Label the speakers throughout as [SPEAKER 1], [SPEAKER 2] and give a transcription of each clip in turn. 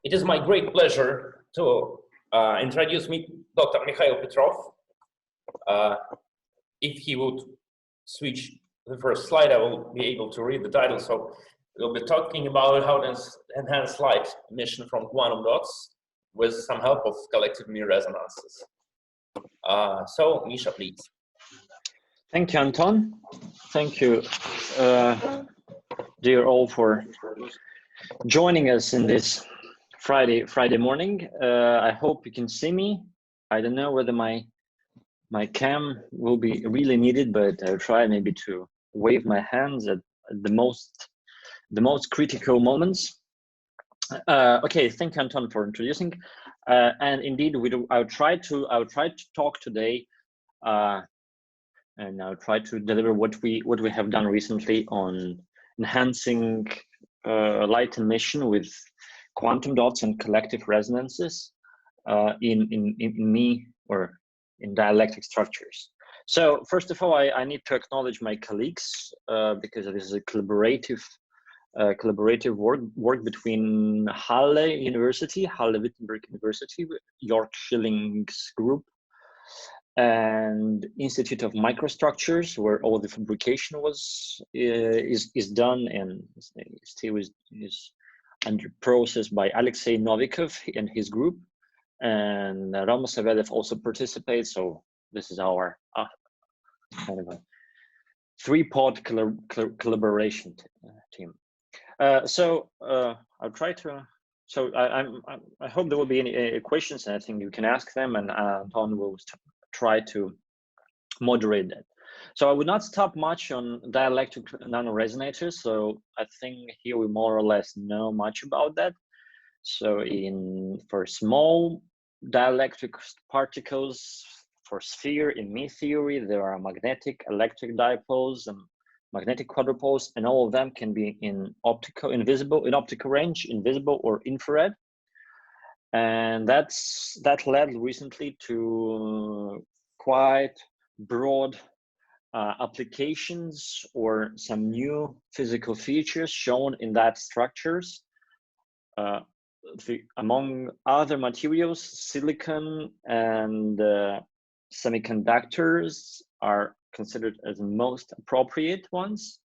[SPEAKER 1] It is my great pleasure to introduce me, Dr. Mihail Petrov. If he would switch the first slide, I will be able to read the title. So we'll be talking about how to enhance light emission from quantum dots with some help of collective Mie-resonances. So, Misha, please.
[SPEAKER 2] Thank you, Anton. Thank you, dear all, for joining us in this Friday morning. I hope you can see me. I don't know whether my cam will be really needed, but I'll try maybe to wave my hands at the most critical moments. Okay, thank you, Anton, for introducing. And indeed, I'll try to talk today, and I'll try to deliver what we have done recently on enhancing light emission with quantum dots and collective resonances in dielectric structures. So first of all, I need to acknowledge my colleagues because this is a collaborative work between Halle-Wittenberg University, York Schilling's group, and Institute of Microstructures, where all the fabrication is done and still is under process by Alexei Novikov and his group, and Roman Savedev also participates. So this is our kind of a three-pod collaboration team. So I'll try to. So I hope there will be any questions, and I think you can ask them, and Anton will try to moderate that. So I would not stop much on dielectric nanoresonators. So I think here we more or less know much about that. So for small dielectric particles, for sphere in Mie theory, there are magnetic electric dipoles and magnetic quadrupoles, and all of them can be in optical range, invisible or infrared. And that led recently to quite broad applications or some new physical features shown in that structures. Among other materials, silicon and semiconductors are considered as the most appropriate ones.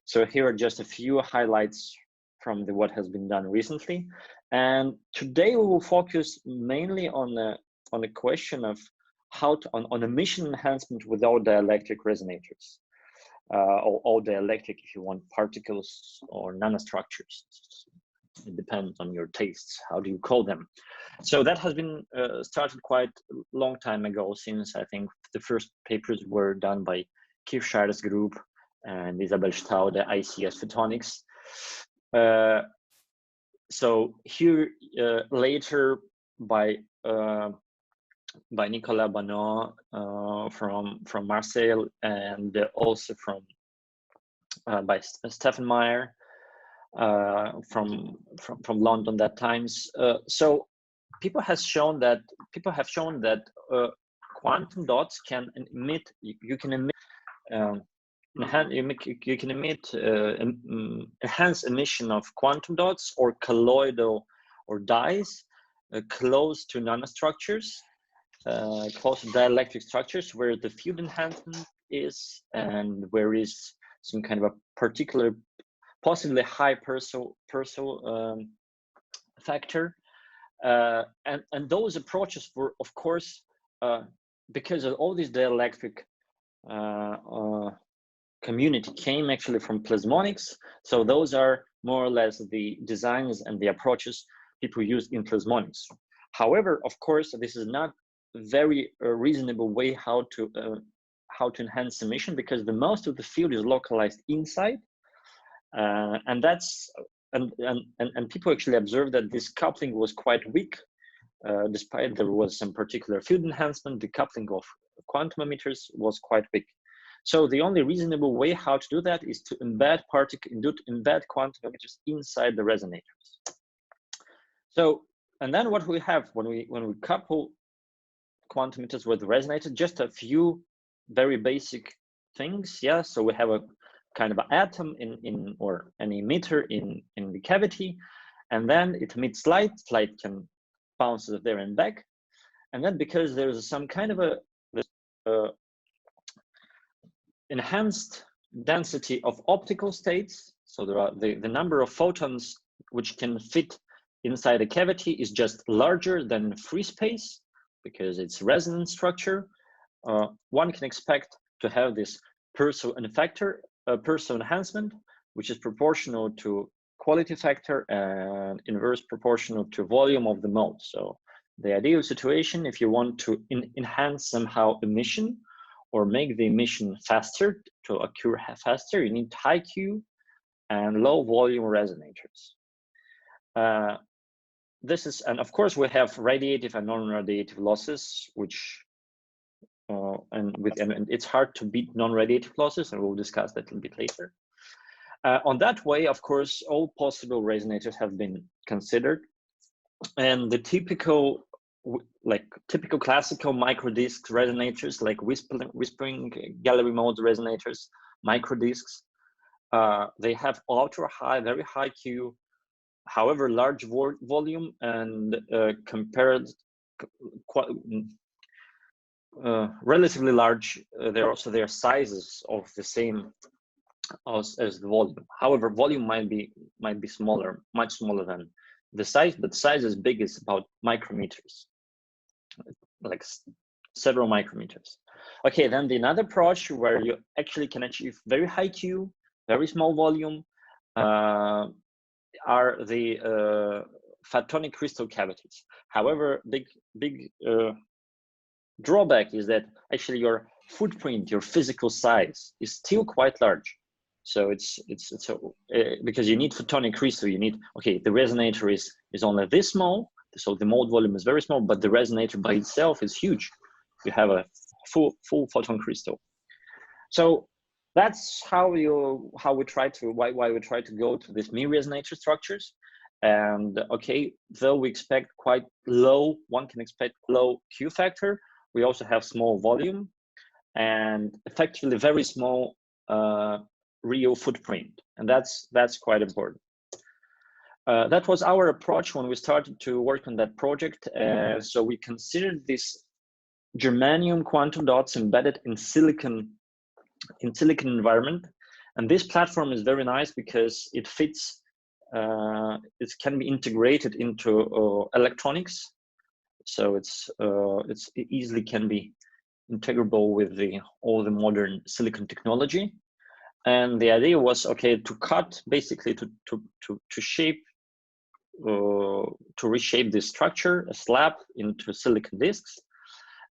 [SPEAKER 2] So here are just a few highlights from what has been done recently. And today we will focus mainly on the question of how to on emission enhancement without dielectric resonators, or all dielectric if you want particles or nanostructures. It depends on your tastes. How do you call them? So that has been started quite a long time ago, since I think the first papers were done by Kirschar's group and Isabel Staude, ICS Photonics. So here later by Nicolas Banot from Marseille, and also by Stefan Meyer from London that times. So people have shown that quantum dots can emit. You can emit enhanced emission of quantum dots or colloidal or dyes close to nanostructures, close to dielectric structures, where the field enhancement is and where is some kind of a particular, possibly high Purcell factor. And those approaches were, of course, because of all these dielectric community came actually from plasmonics. So those are more or less the designs and the approaches people use in plasmonics. However, of course, this is not a very reasonable way how to enhance emission, because the most of the field is localized inside, and people actually observed that this coupling was quite weak, despite there was some particular field enhancement. The coupling of quantum emitters was quite weak. So the only reasonable way how to do that is to embed quantum emitters inside the resonators. So, and then what we have when we couple quantum emitters with resonators, just a few very basic things. Yeah, so we have a kind of an atom or an emitter in the cavity, and then it emits light. Light can bounce there and back, and then because there's some kind of a enhanced density of optical states, so there are the number of photons which can fit inside a cavity is just larger than free space because it's resonant structure. One can expect to have this Purcell enhancement, which is proportional to quality factor and inverse proportional to volume of the mode. So the ideal situation, if you want to enhance somehow emission or make the emission faster, to occur faster, you need high Q and low volume resonators. And of course we have radiative and non-radiative losses, which and it's hard to beat non-radiative losses, and we'll discuss that a little bit later. On that way, of course, all possible resonators have been considered, and the typical classical microdisc resonators, like whispering gallery mode resonators, microdiscs, they have ultra high, very high Q, however large volume, and relatively large. They're also their sizes of the same as the volume. However, volume might be smaller, much smaller than the size, but size is big, is about micrometers, like several micrometers. Okay, then the another approach where you actually can achieve very high Q, very small volume, are the photonic crystal cavities. However, big drawback is that actually your footprint, your physical size, is still quite large. So it's because you need photonic crystal, you need, okay, the resonator is only this small, so the mode volume is very small, but the resonator by itself is huge. You have a full photon crystal. So that's why we try to go to these Mie-resonator structures. And okay, though we expect quite low, one can expect low Q factor, we also have small volume and effectively very small real footprint, and that's quite important. That was our approach when we started to work on that project. So we considered this germanium quantum dots embedded in silicon environment, and this platform is very nice because it fits. It can be integrated into electronics, so it's easily can be integrable with all the modern silicon technology. And the idea was, okay, to cut, basically to shape, to reshape this structure, a slab, into silicon disks.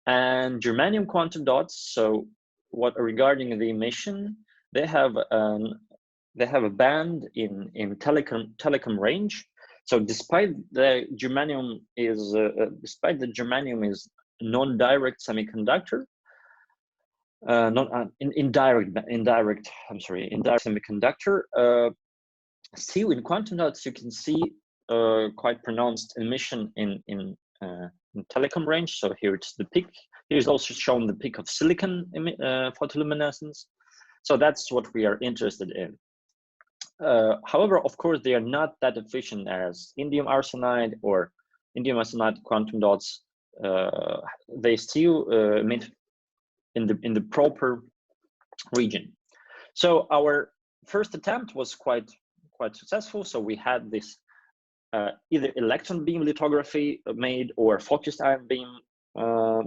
[SPEAKER 2] And germanium quantum dots, so what regarding the emission, they have a band in telecom range. So despite the germanium is non-direct semiconductor, indirect semiconductor, still in quantum dots you can see quite pronounced emission in telecom range. So here it's the peak. Here's also shown the peak of silicon photoluminescence. So that's what we are interested in. However, of course, they are not that efficient as indium arsenide or indium arsenide quantum dots. They still emit in the proper region. So our first attempt was quite successful. So we had this either electron beam lithography made or focused ion beam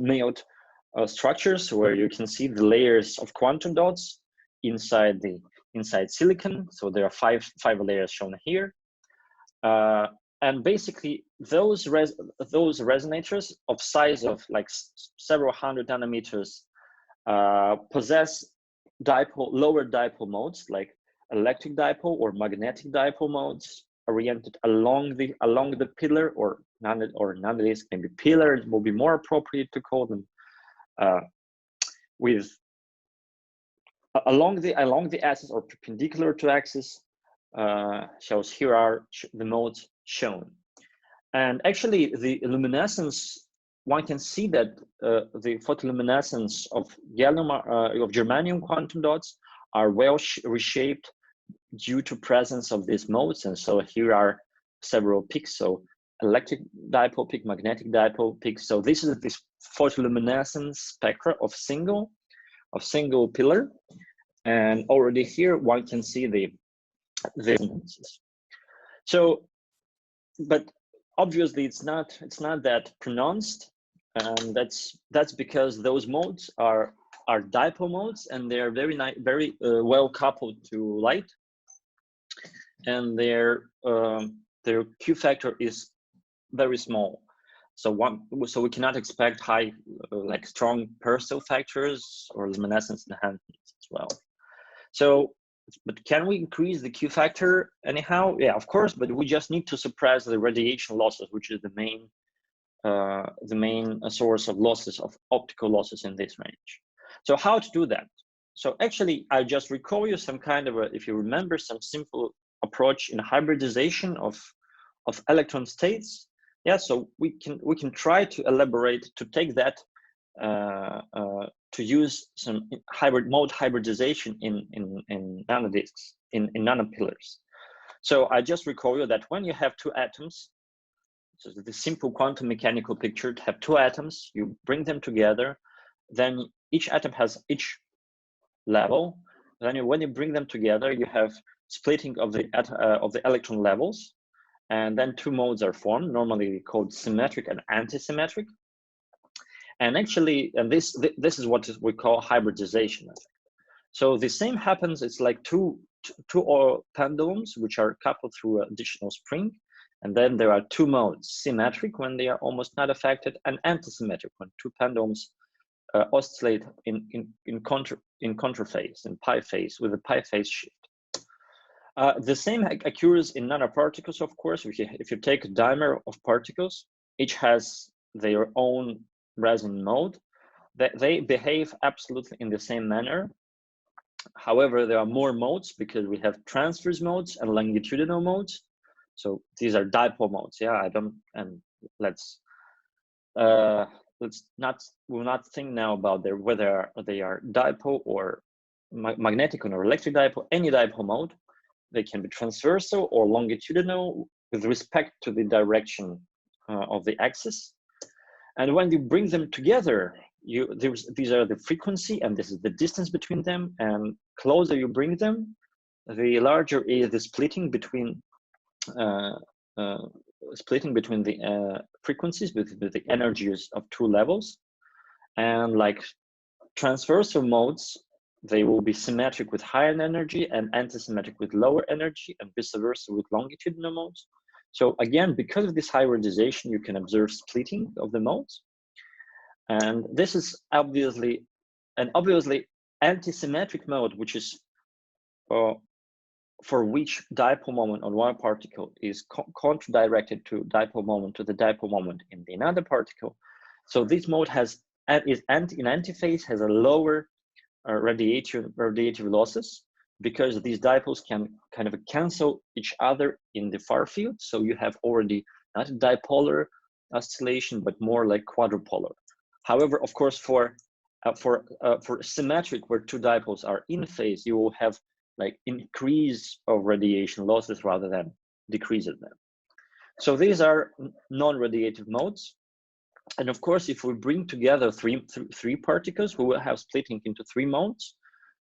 [SPEAKER 2] made structures where you can see the layers of quantum dots inside silicon. So there are five layers shown here, and basically those resonators of size of like several hundred nanometers possess lower dipole modes, like electric dipole or magnetic dipole modes, oriented along the pillar, or nowadays maybe pillar, it will be more appropriate to call them, with along the axis or perpendicular to axis. Shows here are the modes shown, and actually the luminescence, one can see that the photoluminescence of germanium quantum dots are well reshaped due to presence of these modes. And so here are several peaks. So electric dipole peak, magnetic dipole peak. So this is this photoluminescence spectra of single pillar, and already here one can see the resonances. So, but obviously it's not that pronounced, and that's because those modes are dipole modes, and they're very well coupled to light, and their Q factor is very small. So we cannot expect high, like strong Purcell factors or luminescence enhancements as well. So, but can we increase the Q factor anyhow? Yeah, of course, but we just need to suppress the radiation losses, which is the main source of losses, of optical losses in this range. So how to do that? So actually, I just recall you some kind of if you remember, some simple approach in hybridization of electron states. Yeah, so we can try to elaborate, to take that to use some mode hybridization in nanodisks, in nanopillars. So I just recall you that when you have two atoms, so the simple quantum mechanical picture, to have two atoms, you bring them together, then each atom has each level. Then when you bring them together, you have splitting of the electron levels, and then two modes are formed, normally called symmetric and anti-symmetric. And actually, and this is what we call hybridization. So the same happens. It's like two pendulums which are coupled through an additional spring, and then there are two modes: symmetric when they are almost not affected, and anti-symmetric when two pendulums oscillate in contraphase, in pi phase, with a pi phase shift. The same occurs in nanoparticles, of course. If you take a dimer of particles, each has their own resonant mode. They behave absolutely in the same manner. However, there are more modes because we have transverse modes and longitudinal modes. So these are dipole modes. Yeah, we'll not think now about whether they are dipole or magnetic or electric dipole. Any dipole mode. They can be transversal or longitudinal with respect to the direction of the axis. And when you bring them together, these are the frequency, and this is the distance between them. And closer you bring them, the larger is the splitting between the frequencies with the energies of two levels. And like transversal modes, they will be symmetric with higher energy and anti-symmetric with lower energy, and vice versa with longitudinal modes. So again, because of this hybridization, you can observe splitting of the modes. And this is obviously anti-symmetric mode, which is for which dipole moment on one particle is contra-directed to dipole moment to the dipole moment in the another particle. So this mode in antiphase has a lower radiative losses, because these dipoles can kind of cancel each other in the far field. So you have already not a dipolar oscillation, but more like quadrupolar. However, of course, for symmetric, where two dipoles are in phase, you will have like increase of radiation losses rather than decrease of them. So these are non-radiative modes. And of course, if we bring together three particles, we will have splitting into three modes,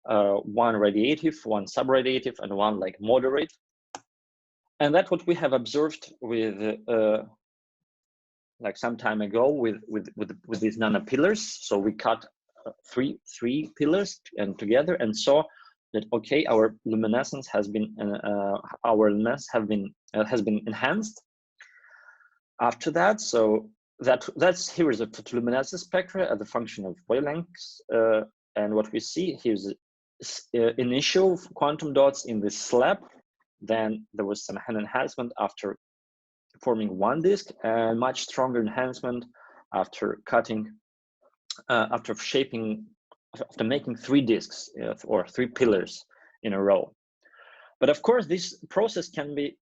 [SPEAKER 2] one radiative, one subradiative, and one like moderate. And that's what we have observed with like some time ago with these nanopillars. So we cut three pillars and together and saw that okay, our luminescence has been has been enhanced after that. So here is a photoluminescence spectra as a function of wavelengths, and what we see here is initial quantum dots in this slab. Then there was some enhancement after forming one disk, and much stronger enhancement after cutting, after making three disks or three pillars in a row. But of course, this process can be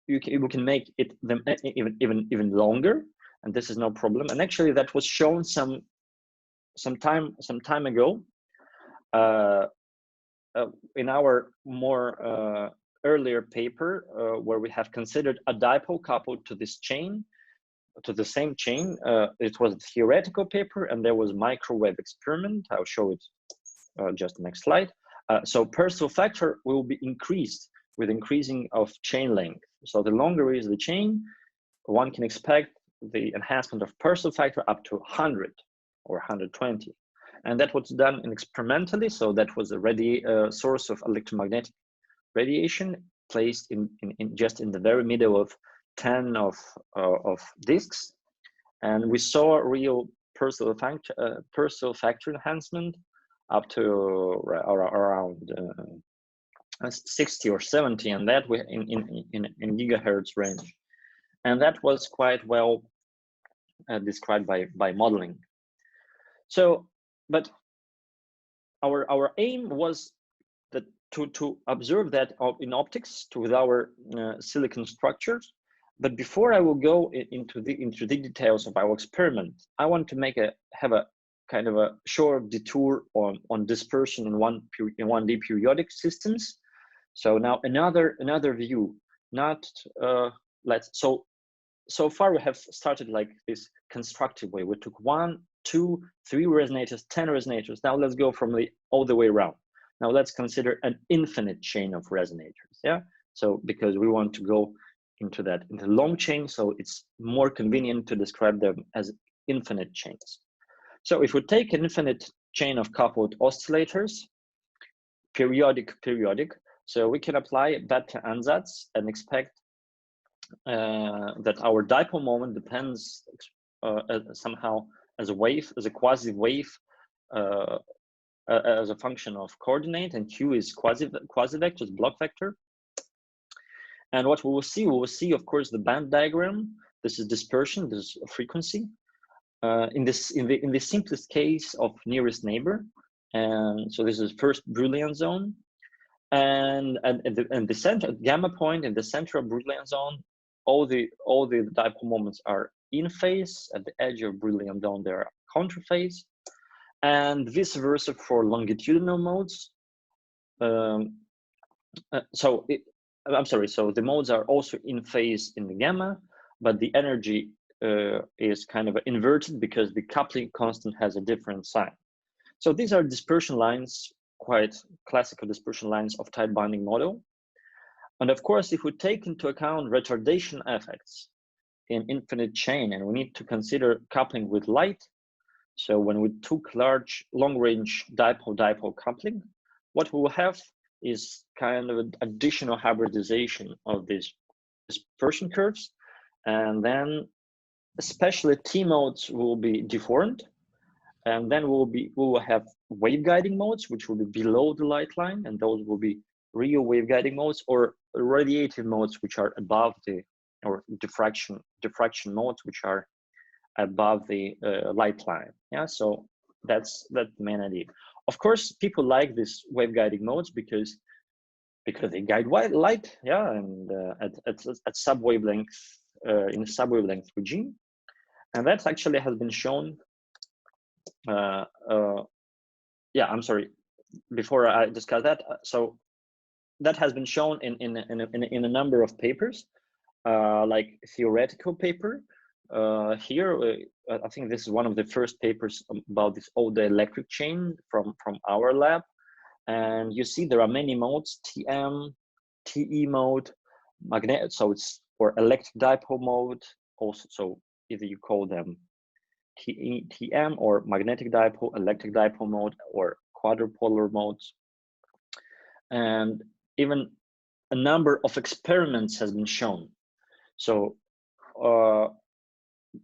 [SPEAKER 2] you can make it even longer, and this is no problem. And actually, that was shown some time ago in our more earlier paper where we have considered a dipole coupled to this chain, to the same chain. It was a theoretical paper, and there was microwave experiment. I'll show it just the next slide. So Purcell factor will be increased with increasing of chain length. So the longer is the chain, one can expect the enhancement of Purcell factor up to 100 or 120. And that was done experimentally. So that was a source of electromagnetic radiation placed in just in the very middle of 10 of disks. And we saw real Purcell factor enhancement up to around 60 or 70, and that in gigahertz range. And that was quite well described by modeling. So, but our aim was that to observe that in optics with our silicon structures. But before I will go into the details of our experiment, I want to have a kind of a short detour on dispersion in 1D periodic systems. So now another view, not so far we have started like this constructive way. We took 1, 2, 3 resonators, 10 resonators. Now let's go from all the way around. Now let's consider an infinite chain of resonators. Yeah. So because we want to go into long chain, so it's more convenient to describe them as infinite chains. So if we take an infinite chain of coupled oscillators, periodic, so we can apply beta ansatz and expect that our dipole moment depends somehow as a wave, as a quasi-wave, as a function of coordinate, and q is quasi-vector, block vector. And what we will see, of course, the band diagram. This is dispersion, this is frequency. In the simplest case of nearest neighbor, and so this is first Brillouin zone, and the center gamma point in the center of Brillouin zone, all the dipole moments are in phase. At the edge of Brillouin zone, they are counter phase, and vice versa for longitudinal modes. So the modes are also in phase in the gamma, but the energy is kind of inverted because the coupling constant has a different sign. So these are dispersion lines, quite classical dispersion lines of tight binding model. And of course, if we take into account retardation effects in infinite chain, and we need to consider coupling with light. So when we took long-range dipole coupling, what we will have is kind of an additional hybridization of these dispersion curves, and then especially T modes will be deformed, and then we will have waveguiding modes, which will be below the light line, and those will be real waveguiding modes, or radiative modes, which are above or diffraction modes, which are above the light line. Yeah, so that's the main idea. Of course, people like these waveguiding modes because they guide light, yeah, and at sub-wavelength, in a sub-wavelength regime. And that actually has been shown, yeah, I'm sorry, before I discuss that, so that has been shown in a number of papers, like theoretical paper. Here, I think this is one of the first papers about this all-dielectric chain from our lab. And you see there are many modes, TM, TE mode, magnetic, so it's or electric dipole mode also. So either you call them TM or magnetic dipole, electric dipole mode, or quadrupolar modes. And even a number of experiments has been shown. So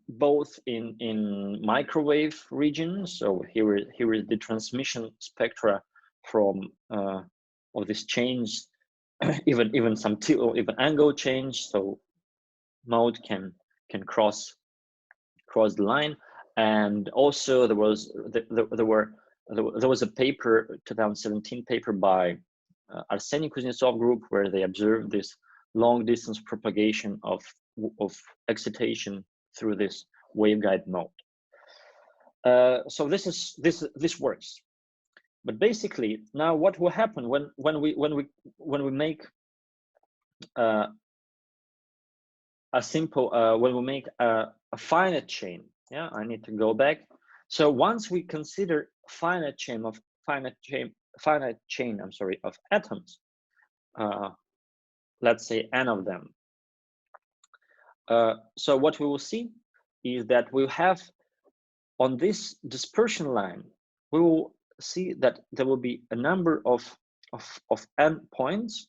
[SPEAKER 2] both in microwave regions. So here is the transmission spectra from of this change, even some even angle change. So mode can cross the line. And also there was a paper, 2017 paper by Arseny Kuznetsov group, where they observed this long distance propagation of excitation through this waveguide mode. So this works. But basically, now what will happen when we make a simple when we make a finite chain. Yeah, I need to go back. So once we consider finite chain of atoms, let's say n of them. So what we will see is that we have on this dispersion line, we will see that there will be a number of n points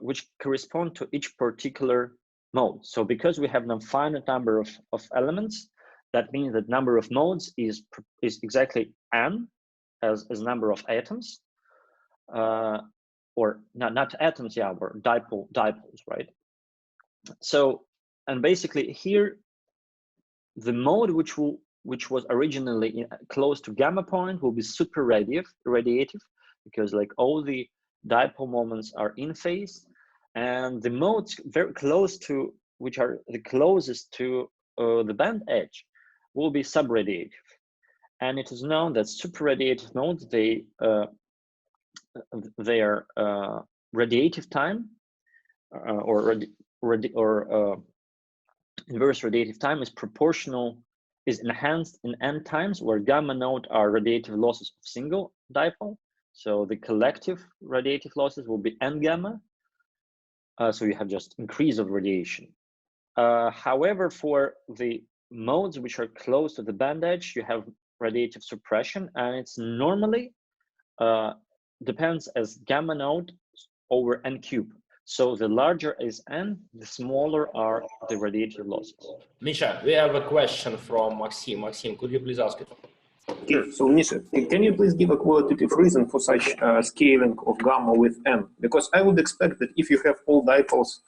[SPEAKER 2] which correspond to each particular mode. So because we have a finite number of elements, that means that number of modes is exactly n as number of atoms, or not atoms, yeah, or dipoles, right? So, and basically here, the mode which was originally close to gamma point will be super radiative, because like all the dipole moments are in phase, and the modes very close to, which are the closest to the band edge, will be subradiative. And it is known that superradiative modes, their radiative time or inverse radiative time is enhanced in n times, where gamma node are radiative losses of single dipole. So the collective radiative losses will be n gamma. So you have just increase of radiation. However, for the modes which are close to the band edge, you have radiative suppression, and it's normally depends as gamma node over n cube. So the larger is n, the smaller are the radiative losses.
[SPEAKER 1] Misha, we have a question from Maxim. Maxim, could you please ask it?
[SPEAKER 3] Here, so Misha, can you please give a qualitative reason for such scaling of gamma with n? Because I would expect that if you have all dipoles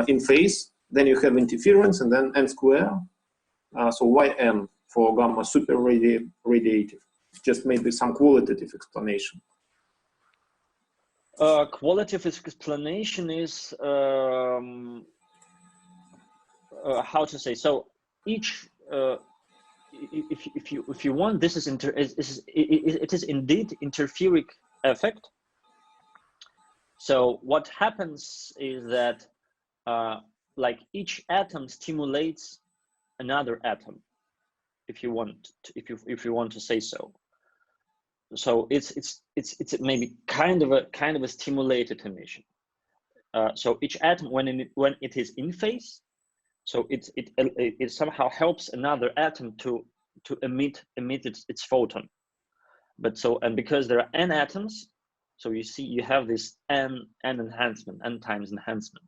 [SPEAKER 3] in phase, then you have interference and then n square. So why n for gamma super radiative? Just maybe some qualitative explanation.
[SPEAKER 2] Qualitative explanation is how to say. So each, if you want, this is it is indeed interferic effect. So what happens is that like each atom stimulates another atom, if you want to say so. So it's maybe kind of a stimulated emission. So each atom, when it is in phase, so it somehow helps another atom to emit its photon. But so, and because there are n atoms, so you see you have this n enhancement, n times enhancement.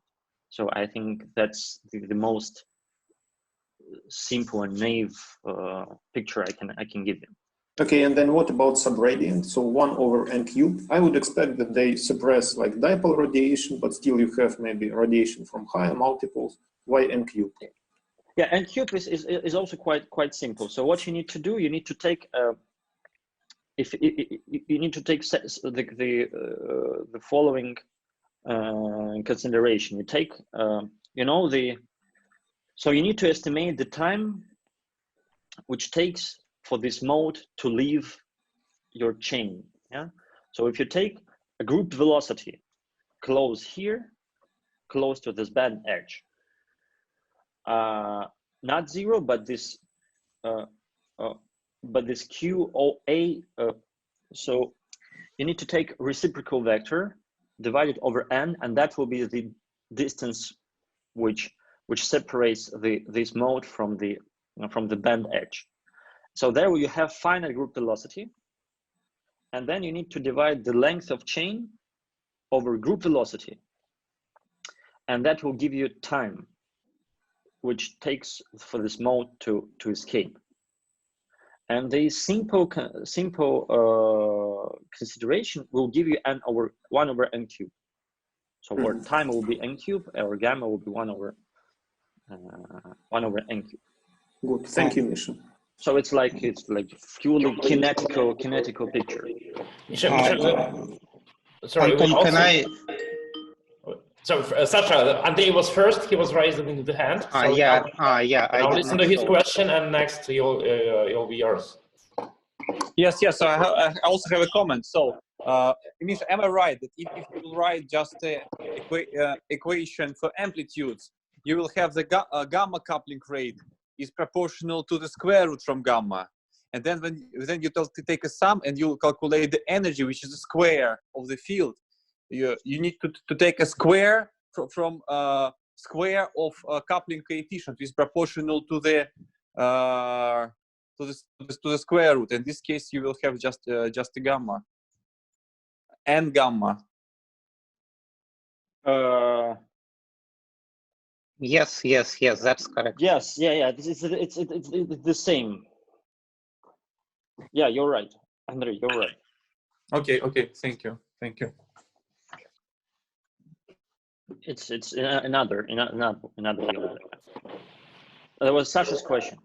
[SPEAKER 2] So I think that's the most simple and naive picture I can give you.
[SPEAKER 3] Okay, and then what about subradiant? So 1 over n cubed. I would expect that they suppress like dipole radiation, but still you have maybe radiation from higher multiples. Why n cubed?
[SPEAKER 2] Yeah, n cubed is also quite simple. So what you need to do, you need to take you need to take the following consideration. You take so you need to estimate the time which takes for this mode to leave your chain. Yeah. So if you take a grouped velocity close here, close to this band edge, not zero, but this QOA. So you need to take reciprocal vector divided over n, and that will be the distance which separates this mode from the band edge. So there you have finite group velocity, and then you need to divide the length of chain over group velocity, and that will give you time which takes for this mode to escape. And the simple consideration will give you n over 1 over n cube. So our time will be n cube, our gamma will be 1 over n cube.
[SPEAKER 3] Good, thank you, Misha.
[SPEAKER 2] So it's like purely kinetical picture.
[SPEAKER 1] Sorry,
[SPEAKER 4] Anton, can I?
[SPEAKER 1] So Sasha, Andrei was first. He was raising the hand. So
[SPEAKER 4] yeah.
[SPEAKER 1] I'll listen to his question, and next you'll be yours.
[SPEAKER 5] Yes. So I also have a comment. So
[SPEAKER 4] Misha, am I right that if you will write just a equation for amplitudes, you will have the gamma coupling rate is proportional to the square root from gamma, and then when you take a sum and you calculate the energy, which is the square of the field, you need to take a square from square of coupling coefficient, which is proportional to the square root. In this case, you will have just a gamma. And gamma.
[SPEAKER 5] Yes, that's correct.
[SPEAKER 2] Yes, yeah. It's the same. Yeah, you're right, Andrei. You're right.
[SPEAKER 4] Okay. Thank you.
[SPEAKER 2] It's another. That was Sasha's question.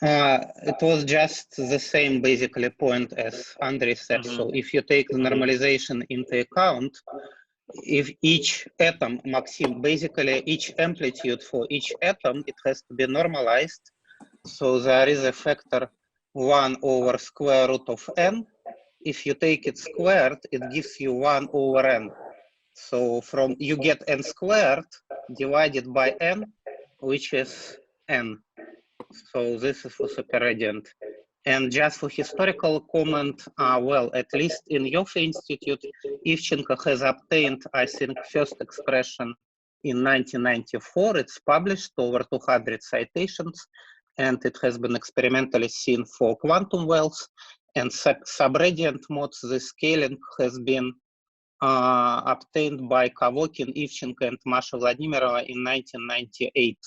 [SPEAKER 5] It was just the same basically point as Andrei said. So if you take the normalization into account, if each atom, Maxim, basically each amplitude for each atom, it has to be normalized. So there is a factor 1 over square root of n. If you take it squared, it gives you 1 over n. So from you get n squared divided by n, which is n. So this is for superradiant. And just for historical comment, well, at least in Yoff Institute, Ivchenko has obtained, I think, first expression in 1994. It's published over 200 citations, and it has been experimentally seen for quantum wells. And subradiant modes, the scaling has been obtained by Kavokin, Ivchenko, and Masha Vladimirova in 1998.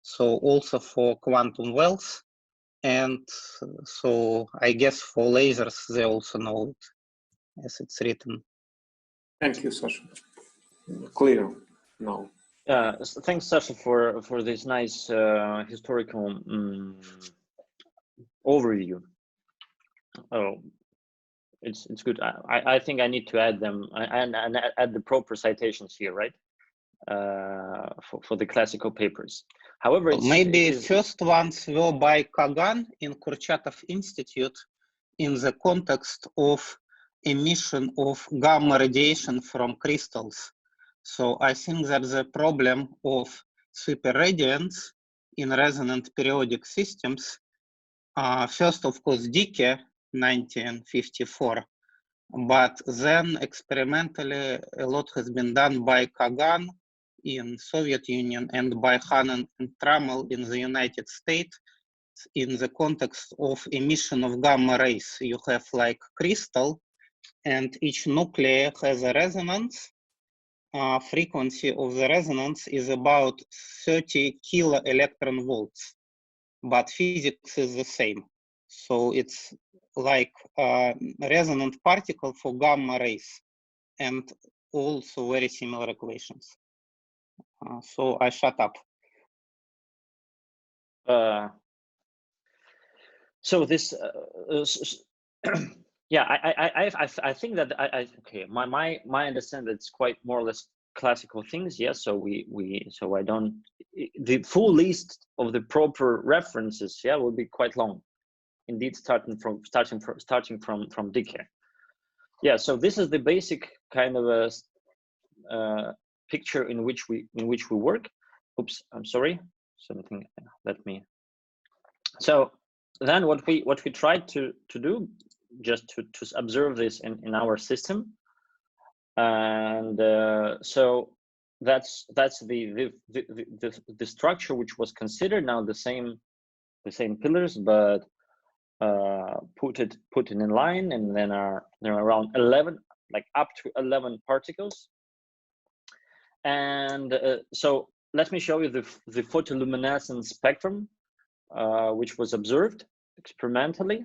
[SPEAKER 5] So also for quantum wells. And so I guess for lasers, they also know it as it's written.
[SPEAKER 3] Thank you, Sasha. Clear now.
[SPEAKER 2] Thanks, Sasha, for this nice historical overview. Oh, it's good. I think I need to add them and add the proper citations here, right? For the classical papers. However,
[SPEAKER 5] maybe first ones were by Kagan in Kurchatov Institute in the context of emission of gamma radiation from crystals. So I think that the problem of superradiance in resonant periodic systems, first of course Dicke, 1954, but then experimentally a lot has been done by Kagan in Soviet Union and by Hanen and Trammell in the United States in the context of emission of gamma rays. You have like crystal and each nuclei has a resonance. Frequency of the resonance is about 30 kilo electron volts, but physics is the same. So it's like a resonant particle for gamma rays and also very similar equations. So I shut up.
[SPEAKER 2] So this, yeah, I think that okay. My understanding it's quite more or less classical things. Yes. So so I don't the full list of the proper references. Yeah, will be quite long. Indeed, starting from Dicke. Yeah. So this is the basic kind of a picture in which we work. Oops, I'm sorry. Something. Let me. So then what we tried to do, just to observe this in our system, and so that's the structure which was considered now the same pillars, but put it in line, and then there are around 11, like up to 11 particles. And so let me show you the photoluminescence spectrum which was observed experimentally.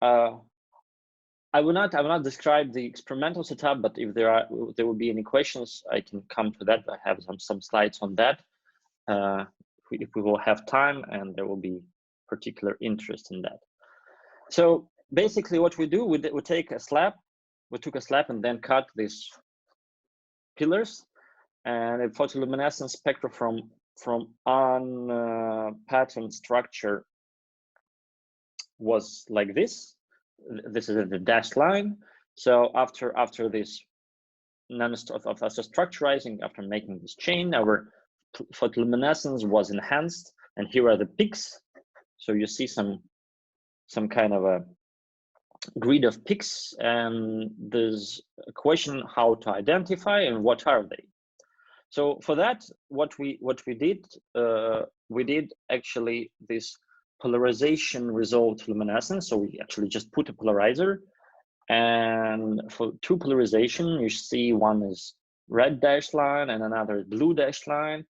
[SPEAKER 2] I will not describe the experimental setup, but if there will be any questions, I can come to that. I have some slides on that if we will have time, and there will be particular interest in that. So basically, what we do, we take a slab. We took a slab and then cut these pillars, and a photoluminescence spectrum from pattern structure was like this. This is the dashed line. So after this after structurizing, after making this chain, our photoluminescence was enhanced, and here are the peaks. So you see some kind of a grid of peaks, and there's a question how to identify and what are they. So for that, what we did actually this polarization resolved luminescence. So we actually just put a polarizer, and for two polarization, you see one is red dashed line and another blue dashed line.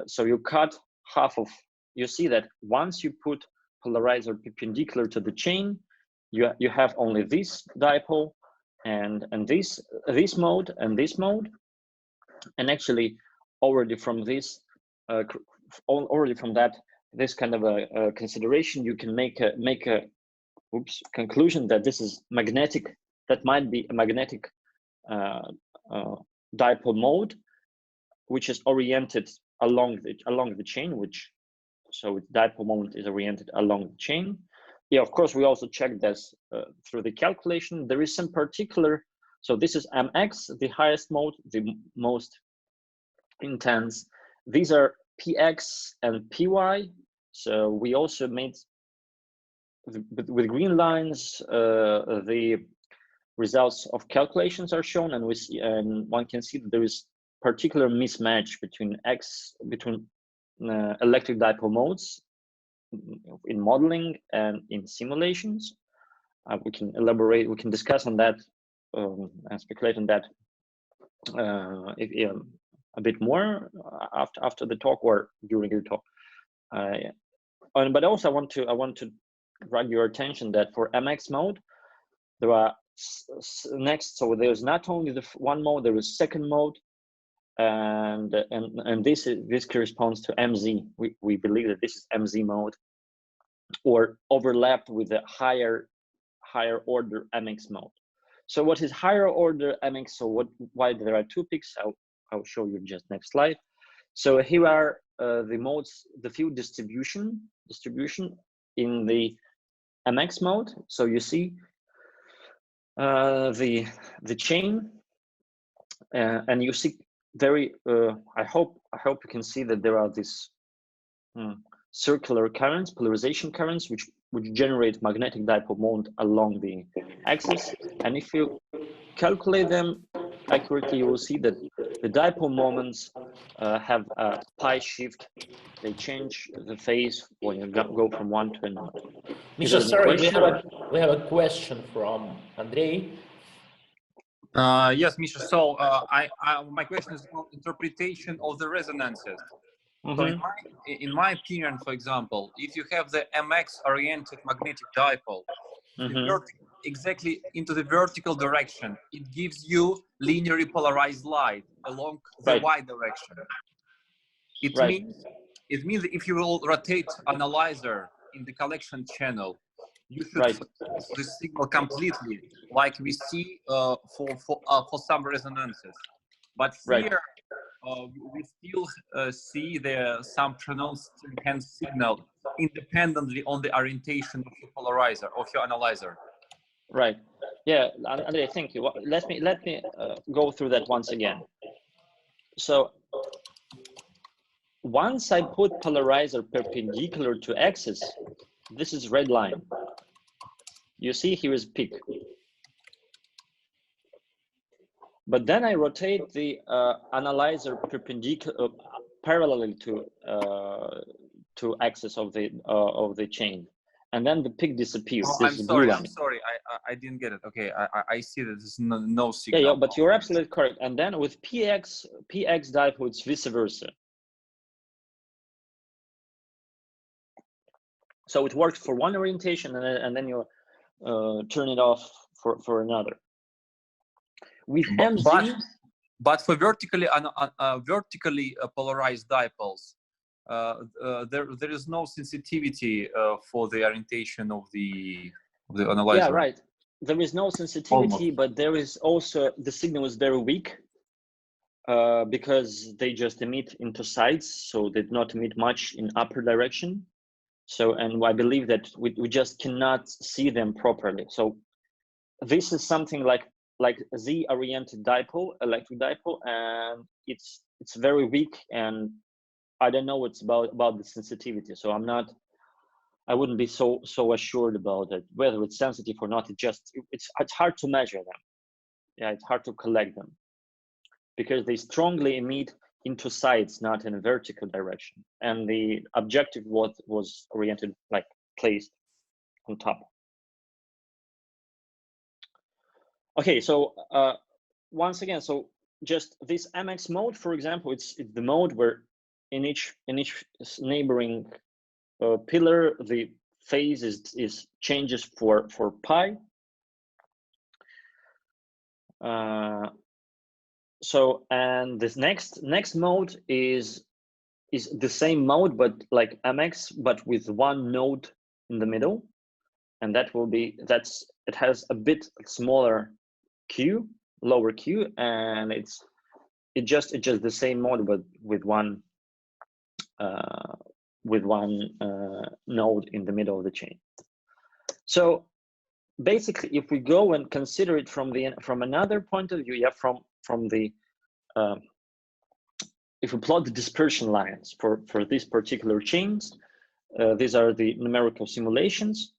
[SPEAKER 2] So you cut half of. You see that once you put polarizer perpendicular to the chain, you have only this dipole and this mode and this mode. And actually, already from this, this kind of a consideration, you can make a conclusion that this is magnetic. That might be a magnetic dipole mode, which is oriented along the chain. So its dipole moment is oriented along the chain. Yeah, of course, we also checked this through the calculation. There is some particular. So this is MX, the highest mode, the most intense. These are PX and PY. So we also made, with green lines, the results of calculations are shown, and one can see that there is particular mismatch between electric dipole modes in modeling and in simulations. We can elaborate, we can discuss on that and speculate on that a bit more after the talk or during the talk. But also I want to drag your attention that for MX mode, there are next, so there's not only the one mode, there is second mode, and this corresponds to MZ. We believe that this is MZ mode, or overlapped with the higher order MX mode. So what is higher order MX? So why there are two peaks? I'll show you just next slide. So here are the modes, the field distribution in the MX mode. So you see the chain, and you see very. I hope you can see that there are these circular currents, polarization currents, which generate magnetic dipole moment along the axis. And if you calculate them accurately, you will see that the dipole moments have a pi shift. They change the phase when you go from one to another.
[SPEAKER 1] Misha, sorry, we have a question from Andrei.
[SPEAKER 4] Yes, Misha. So my question is about interpretation of the resonances. So in my opinion, for example, if you have the MX-oriented magnetic dipole, exactly into the vertical direction, it gives you linearly polarized light along the Y direction. It means that if you will rotate analyzer in the collection channel, you should focus the signal completely, like we see for some resonances. But here we still see some pronounced enhanced signal independently on the orientation of your polarizer, of your analyzer.
[SPEAKER 2] Right. Yeah, Andrei, thank you. Let me go through that once again. So once I put polarizer perpendicular to axis, this is red line. You see here is peak. But then I rotate the analyzer perpendicular, parallel to axis of the chain, and then the peak disappears.
[SPEAKER 4] Oh, I'm sorry, I didn't get it. Okay, I see that there's no signal.
[SPEAKER 2] Yeah, but you're absolutely correct. And then with PX dipole, it's vice versa. So it works for one orientation, and then you turn it off for another. With MZ,
[SPEAKER 4] but for vertically polarized dipoles, there is no sensitivity for the orientation of the analyzer.
[SPEAKER 2] Yeah, right. There is no sensitivity, but there is also the signal is very weak because they just emit into sides, so they do not emit much in upper direction. So, and I believe that we just cannot see them properly. So this is something like Z-oriented dipole, electric dipole, and it's very weak, and I don't know what's about the sensitivity. So I wouldn't be so assured about it, whether it's sensitive or not. It's hard to measure them. Yeah, it's hard to collect them because they strongly emit into sides, not in a vertical direction. And the objective was oriented, like placed on top. Okay, so once again, so just this MX mode, for example, it's the mode where in each neighboring pillar the phase is changes for pi. So, and this next mode is the same mode, but like MX, but with one node in the middle, and it has a bit smaller Q, lower Q, and it's just the same mode, but with one node in the middle of the chain. So basically, if we go and consider it from another point of view, yeah, from the if we plot the dispersion lines for these particular chains, these are the numerical simulations.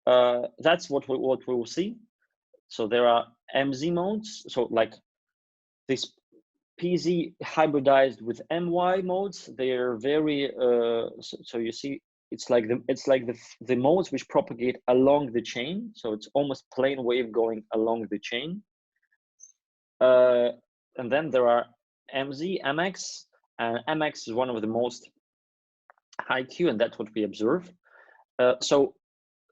[SPEAKER 2] That's what we will see. So there are MZ modes. So like this PZ hybridized with MY modes. They are very so you see it's like the modes which propagate along the chain. So it's almost plane wave going along the chain. And then there are MZ, MX, and MX is one of the most high Q, and that's what we observe. So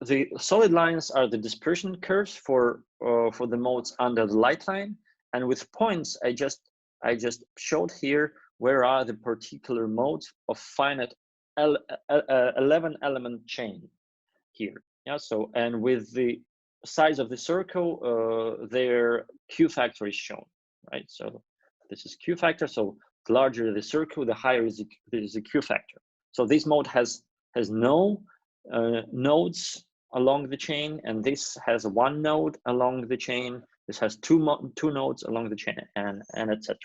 [SPEAKER 2] the solid lines are the dispersion curves for the modes under the light line, and with points I just showed here where are the particular modes of finite 11 element chain here. Yeah. So, and with the size of the circle, their Q factor is shown, right? So this is Q factor. So the larger the circle, the higher is the Q factor. So this mode has no nodes along the chain, and this has one node along the chain. This has two nodes along the chain, and etc.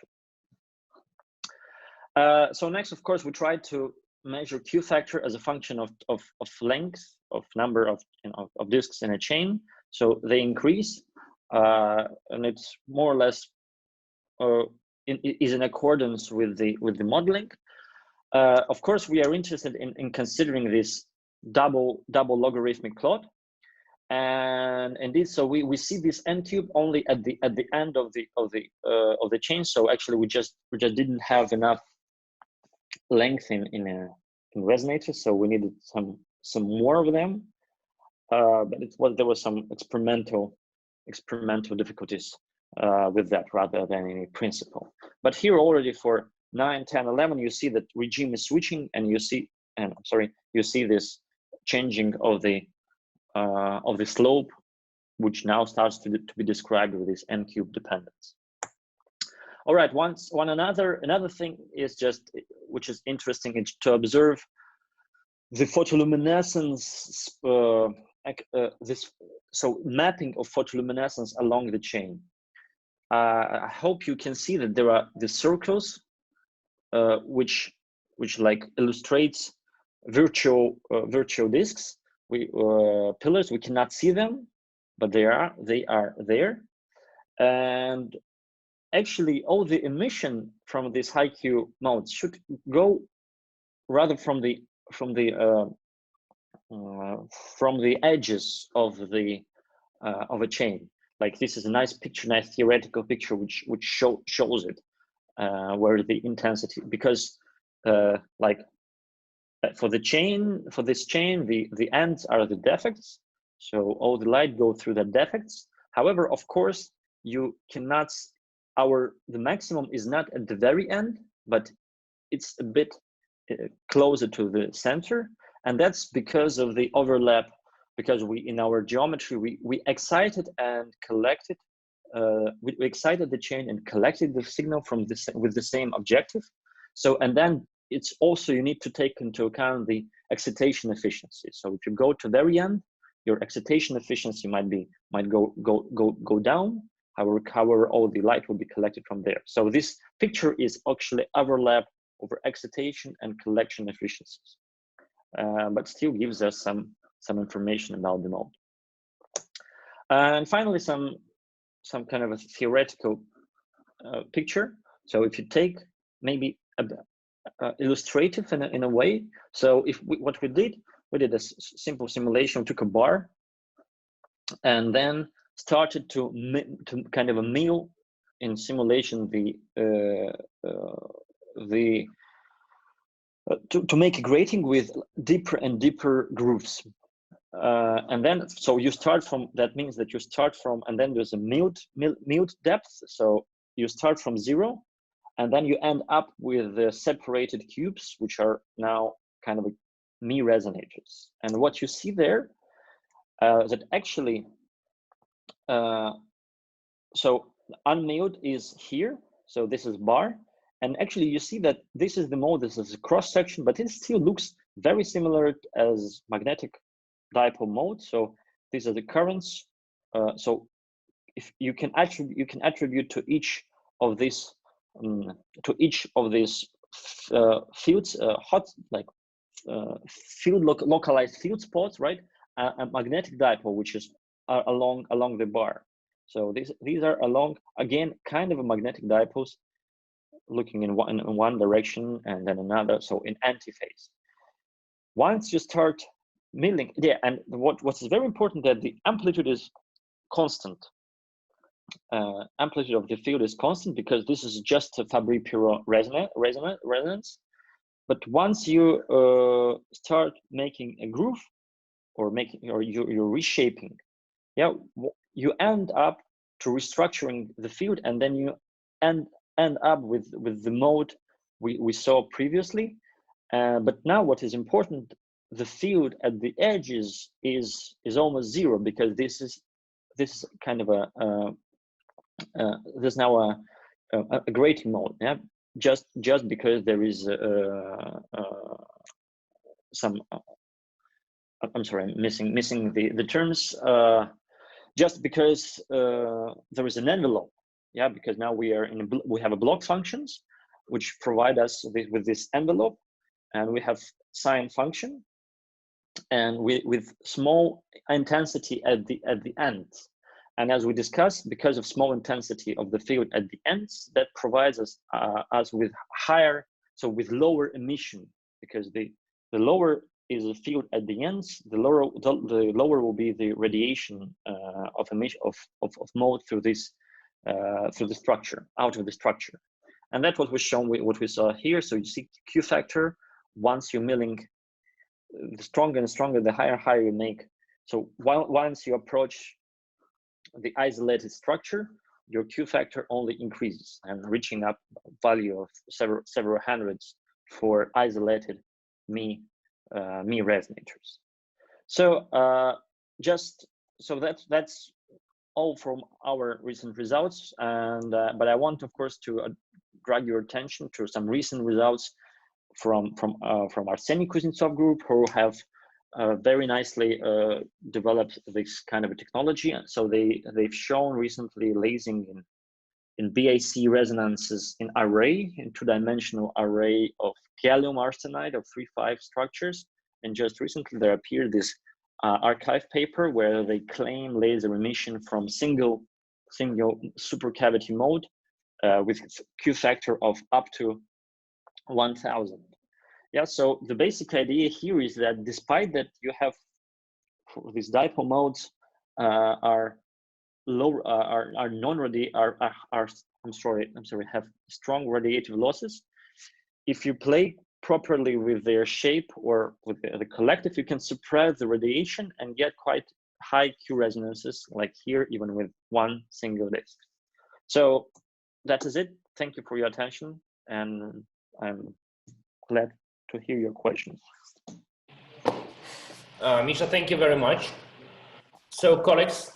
[SPEAKER 2] So next, of course, we try to measure Q factor as a function of length, of number of disks in a chain. So they increase, and it's more or less is in accordance with the modeling. Of course, we are interested in considering this double logarithmic plot, and indeed, so we see this n cube only at the end of the chain. So actually, we just didn't have enough length in resonators, so we needed some more of them. But there was some experimental difficulties with that rather than any principle. But here already for 9, 10, 11, you see that regime is switching, and you see this changing of the slope, which now starts to be described with this n cube dependence. All right, another thing is just, which is interesting, is to observe the photoluminescence, so mapping of photoluminescence along the chain. I hope you can see that there are the circles, which like illustrates virtual disks, pillars. We cannot see them, but they are there, and actually all the emission from these high Q modes should go rather from the edges of a chain. Like this is a nice picture, nice theoretical picture, which shows it where the intensity, because like for this chain, the ends are the defects, so all the light go through the defects. However, of course, you cannot. The maximum is not at the very end, but it's a bit closer to the center, and that's because of the overlap. Because in our geometry we excited and collected, we excited the chain and collected the signal from with the same objective. So, and then it's also, you need to take into account the excitation efficiency. So if you go to very end, your excitation efficiency might go down. However, all the light will be collected from there. So this picture is actually overlap over excitation and collection efficiencies, but still gives us some information about the mode. And finally, some kind of a theoretical picture. So if you take maybe illustrative in a way. So what we did a simple simulation. We took a bar and then started to kind of a mill in simulation to make a grating with deeper and deeper grooves. And then, so you start from, that means that you start from, and then there's a milled depth. So you start from 0, and then you end up with the separated cubes, which are now kind of Mie-resonators. And what you see there, that actually, so unmilled is here. So this is bar. And actually you see that this is the mode, this is a cross section, but it still looks very similar as magnetic dipole mode. So these are the currents. So if you can attribute to each of these fields, localized field spots, right? A magnetic dipole, which is along the bar. So these are along, again, kind of a magnetic dipoles, looking in one direction and then another, so in antiphase. Once you start milling, yeah, and what's very important, that the amplitude is constant. Amplitude of the field is constant because this is just a Fabry-Perot resonance. But once you start making a groove, or you're reshaping, yeah, you end up to restructuring the field, and then you end up with the mode we saw previously. But now what is important, the field at the edges is almost 0, because this is kind of there's now a grating mode, yeah, just because there is some I'm sorry, I'm missing the terms, just because there is an envelope, yeah, because now we have a block functions which provide us with this envelope, and we have sine function, and with small intensity at the end. And as we discussed, because of small intensity of the field at the ends, that provides us with higher, so with lower emission, because the lower is the field at the ends, the lower will be the radiation of emission of mode through this through the structure, out of the structure. And that's what was shown with what we saw here. So you see Q factor, once you're milling, the stronger and stronger, the higher you make. So once you approach the isolated structure, your Q factor only increases, and reaching up value of several hundreds for isolated Mie-resonators. So that's all from our recent results, and but I want, of course, to drag your attention to some recent results from Arseniy Kuznetsov group, who have very nicely developed this kind of a technology. So they've shown recently lasing in BAC resonances in two-dimensional array of gallium arsenide of 3,5 structures. And just recently there appeared this archive paper where they claim laser emission from single supercavity mode with Q factor of up to 1,000. Yeah, so the basic idea here is that despite that you have these dipole modes are low, are have strong radiative losses. If you play properly with their shape or with the collective, you can suppress the radiation and get quite high Q resonances, like here, even with one single disk. So that is it. Thank you for your attention, and I'm glad to hear your questions.
[SPEAKER 1] Misha, thank you very much. So, colleagues,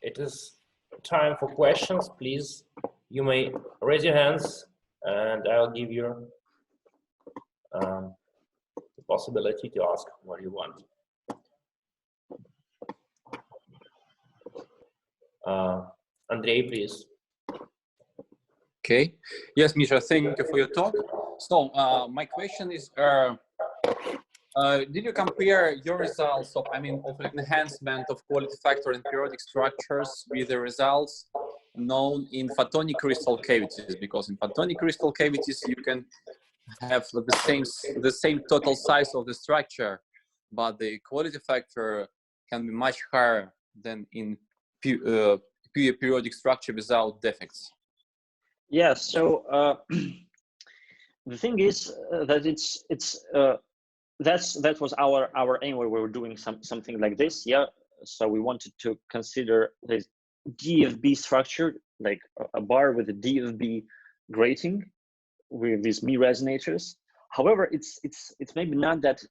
[SPEAKER 1] it is time for questions. Please, you may raise your hands, and I'll give you the possibility to ask what you want. Andrei, please.
[SPEAKER 4] Okay. Yes, Misha, thank you for your talk. So my question is, did you compare your results of, of enhancement of quality factor in periodic structures with the results known in photonic crystal cavities? Because in photonic crystal cavities, you can have the same total size of the structure, but the quality factor can be much higher than in pure periodic structure without defects.
[SPEAKER 2] Yeah. So the thing is that that was our aim when we were doing something like this. Yeah. So we wanted to consider this DFB structure, like a bar with a DFB grating with these Mie-resonators. However, it's maybe not that.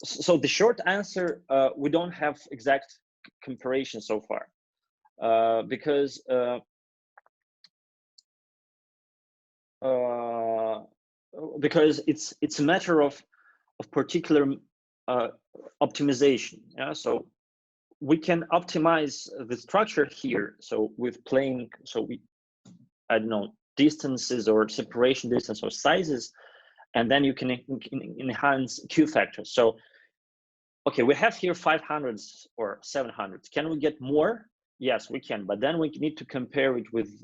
[SPEAKER 2] So the short answer, we don't have exact comparison so far, because it's a matter of particular optimization. Yeah, so we can optimize the structure here. So with playing, I don't know, distances or separation distance or sizes, and then you can enhance Q factors. So, okay, we have here 500s or 700s. Can we get more? Yes, we can, but then we need to compare it with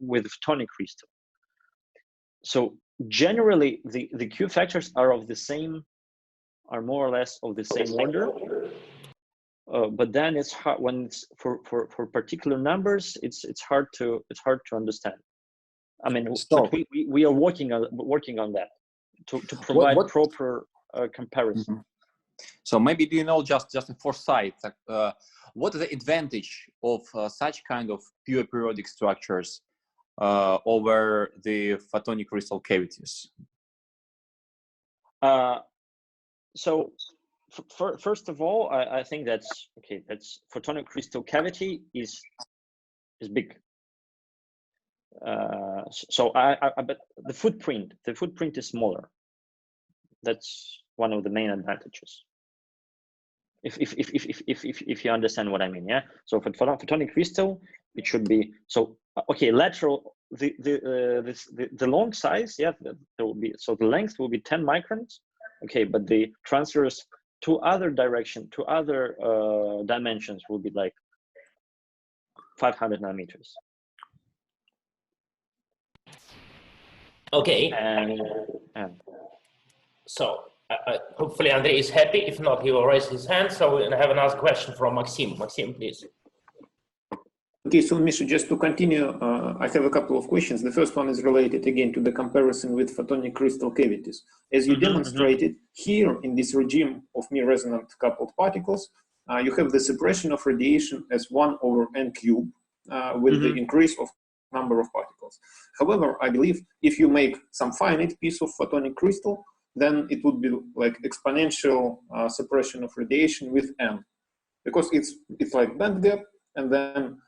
[SPEAKER 2] photonic crystal. So generally, the Q factors are more or less of the same order. But then it's hard when it's for particular numbers. It's hard to understand. I mean, so we are working on that to provide proper comparison.
[SPEAKER 4] Mm-hmm. So maybe do you know just in foresight, what is the advantage of such kind of pure periodic structures over the photonic crystal cavities?
[SPEAKER 2] So first of all, I think that's photonic crystal cavity is big. So but the footprint is smaller. That's one of the main advantages. If you understand what I mean, yeah. So for photonic crystal, it should be lateral. The long size, yeah, there will be, so the length will be 10 microns. Okay, but the transfers to other dimensions will be like 500 nanometers.
[SPEAKER 1] Okay.
[SPEAKER 2] And
[SPEAKER 1] so hopefully Andrei is happy. If not, he will raise his hand. So we have another question from Maxim. Maxim, please.
[SPEAKER 3] Okay, so Misha, just to continue, I have a couple of questions. The first one is related again to the comparison with photonic crystal cavities. As you demonstrated here in this regime of Mie-resonant coupled particles, you have the suppression of radiation as 1 over n cubed with the increase of number of particles. However, I believe if you make some finite piece of photonic crystal, then it would be like exponential suppression of radiation with n, because it's like band gap, and then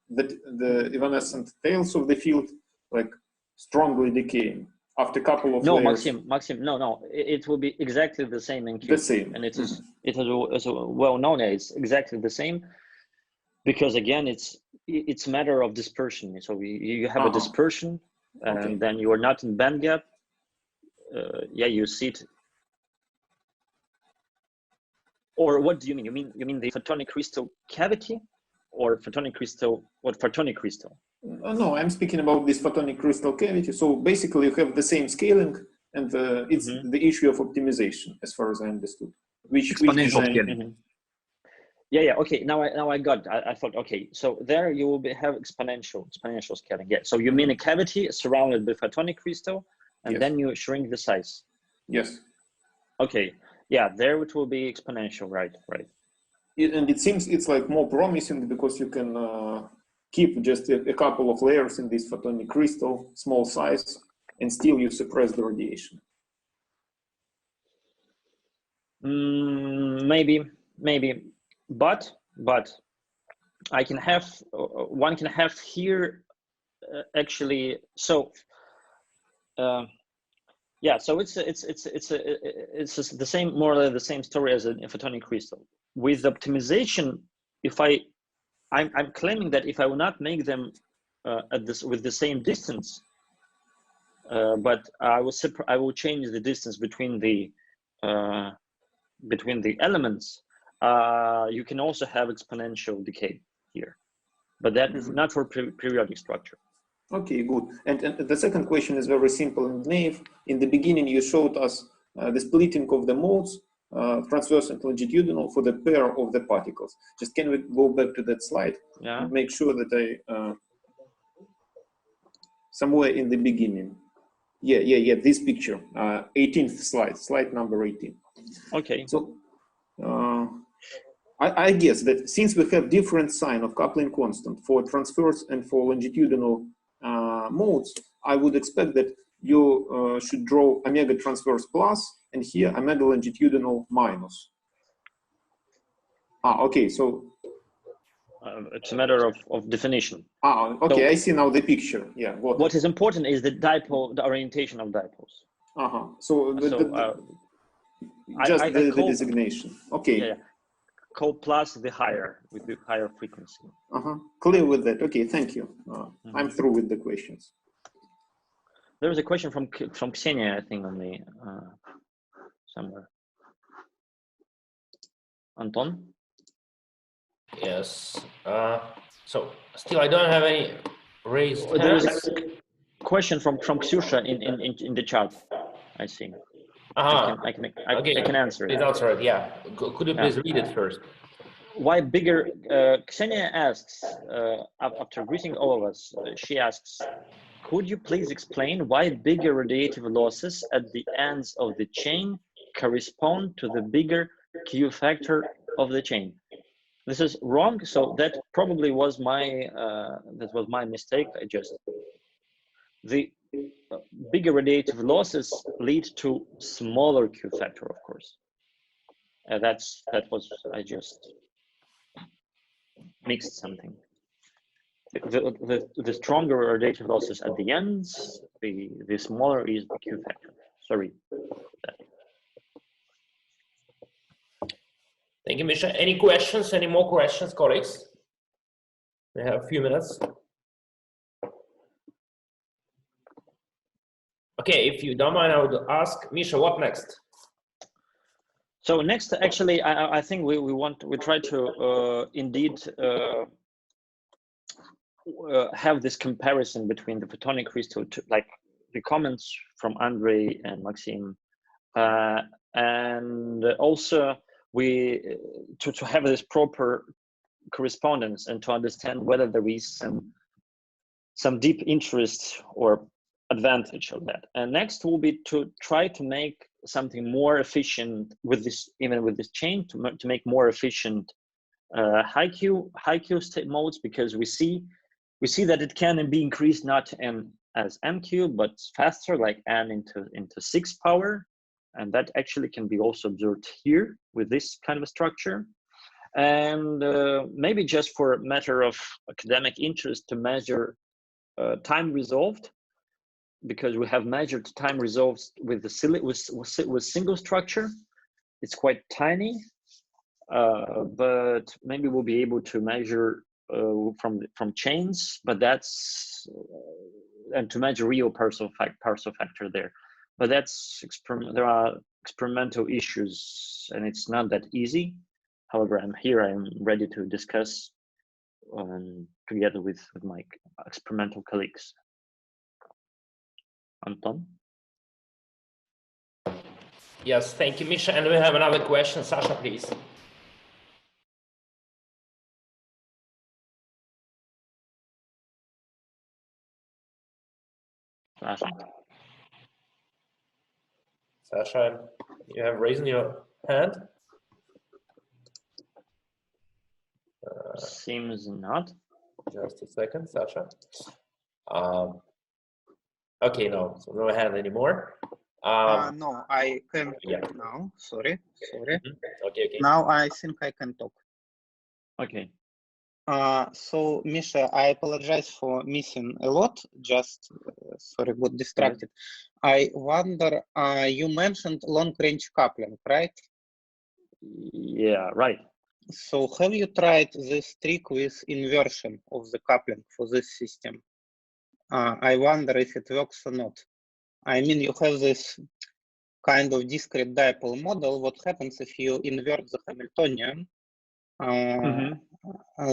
[SPEAKER 3] the evanescent tails of the field like strongly decaying after a couple of layers.
[SPEAKER 2] Maxim, no, it will be exactly the same in Q.
[SPEAKER 3] The same,
[SPEAKER 2] and it is well known as it's exactly the same, because again it's a matter of dispersion. So you have a dispersion, and then you are not in band gap. Yeah, you see it. Or what do you mean? You mean the photonic crystal cavity? Or photonic crystal? What photonic crystal?
[SPEAKER 3] No, I'm speaking about this photonic crystal cavity. So basically, you have the same scaling, and it's the issue of optimization, as far as I understood.
[SPEAKER 4] Exponential scaling.
[SPEAKER 2] Yeah. Okay. Now I got it. I thought, okay, so there you will have exponential scaling. Yeah. So you mean a cavity surrounded by photonic crystal, and then you shrink the size.
[SPEAKER 3] Yes.
[SPEAKER 2] Okay. Yeah. There it will be exponential. Right.
[SPEAKER 3] And it seems it's like more promising because you can keep just a couple of layers in this photonic crystal, small size, and still you suppress the radiation.
[SPEAKER 2] Maybe, but I can have one can have here actually. So yeah, so it's the same, more or less the same story as a photonic crystal. With optimization, I'm claiming that if I will not make them with the same distance, but I will change the distance between the elements, you can also have exponential decay here, but that's not for periodic structure.
[SPEAKER 3] Okay, good. And the second question is very simple and naive. In the beginning, you showed us the splitting of the modes, transverse and longitudinal, for the pair of the particles. Just can we go back to that slide?
[SPEAKER 2] Yeah.
[SPEAKER 3] And make sure that I somewhere in the beginning. Yeah. This picture, 18th slide number 18.
[SPEAKER 2] Okay.
[SPEAKER 3] So I guess that since we have different sign of coupling constant for transverse and for longitudinal modes, I would expect that you should draw omega transverse plus and here omega longitudinal minus. Okay, so
[SPEAKER 2] it's a matter of definition.
[SPEAKER 3] Okay,
[SPEAKER 2] so,
[SPEAKER 3] I see now the picture. Yeah.
[SPEAKER 2] What is important is the dipole, the orientation of dipoles.
[SPEAKER 3] So just the designation. Okay.
[SPEAKER 2] Yeah. Call plus the higher, with the higher frequency.
[SPEAKER 3] Clear with that. Okay, thank you. I'm through with the questions.
[SPEAKER 2] There was a question from Kseniia, I think, on the somewhere. Anton?
[SPEAKER 1] Yes. So still, I don't have any raised hands.
[SPEAKER 2] There is a question from Ksyusha in the chat, I see. I can answer it.
[SPEAKER 1] Please answer it. Yeah. Could you please read it first?
[SPEAKER 2] Why bigger? Kseniia asks, after greeting all of us, she asks, could you please explain why bigger radiative losses at the ends of the chain correspond to the bigger Q factor of the chain? This is wrong. So that probably was my mistake. The bigger radiative losses lead to smaller Q factor, of course. I just mixed something. The stronger radiative losses at the ends, the smaller is the Q factor. Sorry.
[SPEAKER 1] Thank you, Misha. Any questions? Any more questions, colleagues? We have a few minutes. Okay, if you don't mind, I would ask Misha, what next?
[SPEAKER 2] So next, actually, I think we try to indeed have this comparison between the photonic crystal, like the comments from Andrei and Maxim, and also to have this proper correspondence and to understand whether there is some deep interest or advantage of that. And next will be to try to make something more efficient with this, even with this chain, to make more efficient high Q state modes, because we see that it can be increased not as MQ, but faster, like n into 6 power, and that actually can be also observed here with this kind of a structure. And maybe just for a matter of academic interest, to measure time resolved, because we have measured time resolved with single structure. It's quite tiny, but maybe we'll be able to measure from chains, but that's and to measure real Purcell factor there. But there are experimental issues, and it's not that easy. However, I'm ready to discuss together with my experimental colleagues. Anton?
[SPEAKER 1] Yes, thank you, Misha. And we have another question. Sasha, please. Sasha, you have raised your hand?
[SPEAKER 2] Seems not.
[SPEAKER 1] Just a second, Sasha. Okay, no, so no hand anymore.
[SPEAKER 5] No, I can talk now. Sorry.
[SPEAKER 1] Okay.
[SPEAKER 5] Now I think I can talk.
[SPEAKER 2] Okay.
[SPEAKER 5] So Misha, I apologize for missing a lot. Just sorry, got distracted. I wonder, you mentioned long-range coupling, right?
[SPEAKER 2] Yeah, right.
[SPEAKER 5] So have you tried this trick with inversion of the coupling for this system? I wonder if it works or not. I mean, you have this kind of discrete dipole model. What happens if you invert the Hamiltonian?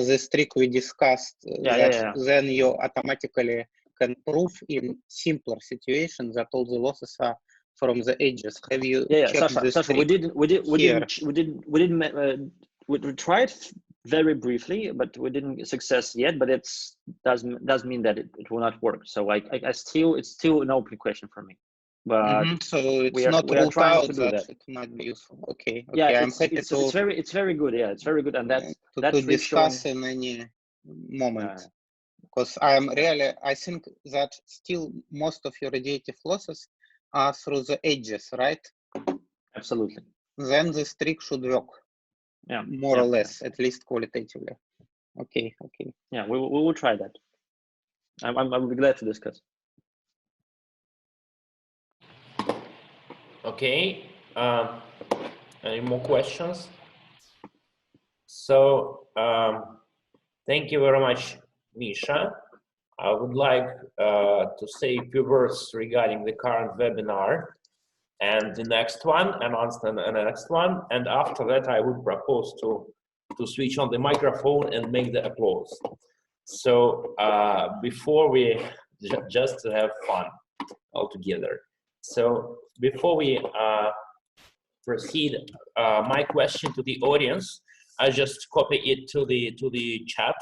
[SPEAKER 5] This trick we discussed, then you automatically can prove in simpler situations that all the losses are from the edges. Have you checked this
[SPEAKER 2] Sasha, we tried very briefly, but we didn't success yet. But it does mean that it will not work. So it's still an open question for me. But
[SPEAKER 5] so it's not ruled out that it might be useful. Okay.
[SPEAKER 2] Yeah,
[SPEAKER 5] I'm happy
[SPEAKER 2] it's very good. Yeah, it's very good, and that's
[SPEAKER 5] to discuss in any moment. Because I think that still most of your radiative losses are through the edges, right?
[SPEAKER 2] Absolutely.
[SPEAKER 5] Then this trick should work.
[SPEAKER 2] Yeah.
[SPEAKER 5] More or less, at least qualitatively. Okay.
[SPEAKER 2] Yeah, we will try that. I'll be glad to discuss.
[SPEAKER 1] Okay. Any more questions? So thank you very much, Misha. I would like to say a few words regarding the current webinar and the next one, announce the next one, and after that I would propose to switch on the microphone and make the applause. So before we just to have fun all together. So before we proceed, my question to the audience, I just copy it to the chat.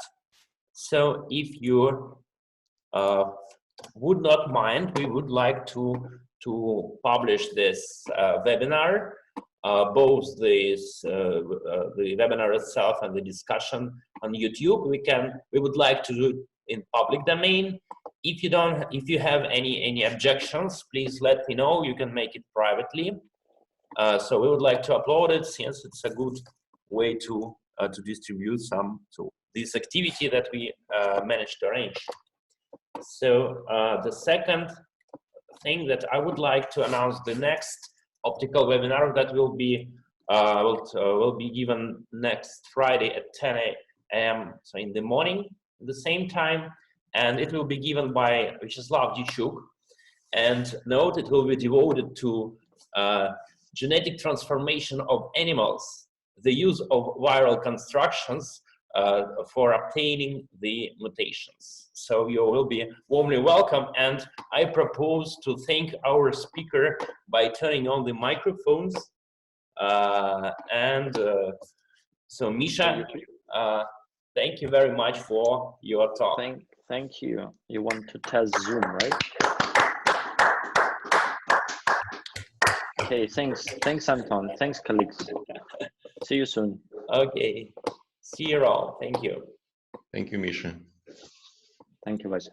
[SPEAKER 1] So if you would not mind, we would like to publish this webinar, both the webinar itself and the discussion on YouTube. We would like to do it in public domain. If you have any objections, please let me know. You can make it privately. So we would like to upload it, since it's a good way to distribute this activity that we managed to arrange. So the second thing that I would like to announce, the next optical webinar that will be given next Friday at 10 a.m. so in the morning at the same time, and it will be given by Vyacheslav Dichuk. And note, it will be devoted to genetic transformation of animals, the use of viral constructions for obtaining the mutations. So you will be warmly welcome, and I propose to thank our speaker by turning on the microphones. So Misha, thank you very much for your talk.
[SPEAKER 2] Thank you. You want to test Zoom, right? Okay, thanks Anton, thanks colleagues. See you soon.
[SPEAKER 1] Okay, see you all. Thank you.
[SPEAKER 6] Thank you, Misha.
[SPEAKER 2] Thank you, Vasya.